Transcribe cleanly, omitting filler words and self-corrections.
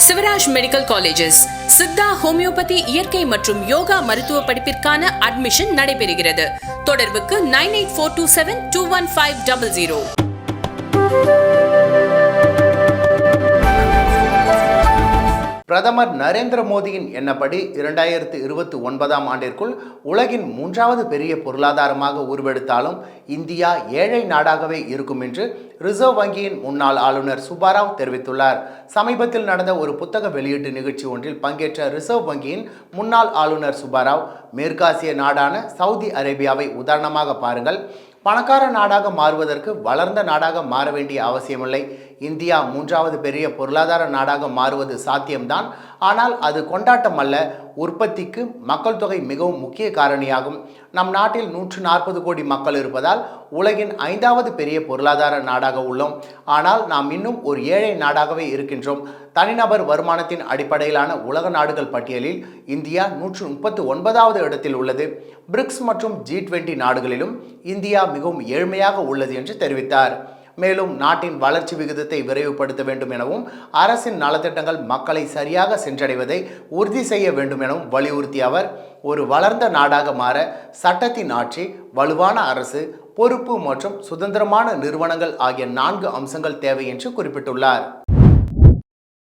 Shivraj medical colleges Siddha homeopathy இயற்கை மற்றும் யோகா மருத்துவ படிப்பிற்கான அட்மிஷன் நடைபெறுகிறது. தொடர்புக்கு 9842721500. பிரதமர் நரேந்திர மோடியின் எண்ணப்படி 2029ஆம் ஆண்டிற்குள் உலகின் 3வது பெரிய பொருளாதாரமாக உருவெடுத்தாலும் இந்தியா ஏழை நாடாகவே இருக்கும் என்று ரிசர்வ் வங்கியின் முன்னாள் ஆளுநர் சுப்பாராவ் தெரிவித்துள்ளார். சமீபத்தில் நடந்த ஒரு புத்தக வெளியீட்டு நிகழ்ச்சி ஒன்றில் பங்கேற்ற ரிசர்வ் வங்கியின் முன்னாள் ஆளுநர் சுப்பாராவ், மேற்காசிய நாடான சவுதி அரேபியாவை உதாரணமாக பாருங்கள். பணக்கார நாடாக மாறுவதற்கு வளர்ந்த நாடாக மாற வேண்டிய அவசியமில்லை. இந்தியா 3வது பெரிய பொருளாதார நாடாக மாறுவது சாத்தியம்தான். ஆனால் அது கொண்டாட்டம் அல்ல. உற்பத்திக்கு மக்கள் தொகை மிகவும் முக்கிய காரணியாகும். நம் நாட்டில் 140 கோடி மக்கள் இருப்பதால் உலகின் 5வது பெரிய பொருளாதார நாடாக உள்ளோம். ஆனால் நாம் இன்னும் ஒரு ஏழை நாடாகவே இருக்கின்றோம். தனிநபர் வருமானத்தின் அடிப்படையிலான உலக நாடுகள் பட்டியலில் இந்தியா 139வது இடத்தில் உள்ளது. பிரிக்ஸ் மற்றும் G20 நாடுகளிலும் இந்தியா மிகவும் ஏழ்மையாக உள்ளது என்று தெரிவித்தார். மேலும் நாட்டின் வளர்ச்சி விகிதத்தை விரைவுபடுத்த வேண்டும் எனவும் அரசின் நலத்திட்டங்கள் மக்களை சரியாக சென்றடைவதை உறுதி செய்ய வேண்டும் எனவும் வலியுறுத்திய அவர், ஒரு வளர்ந்த நாடாக மாற சட்டத்தின் ஆட்சி, வலுவான அரசு, பொறுப்பு மற்றும் சுதந்திரமான நிறுவனங்கள் ஆகிய 4 அம்சங்கள் தேவை என்று குறிப்பிட்டுள்ளார்.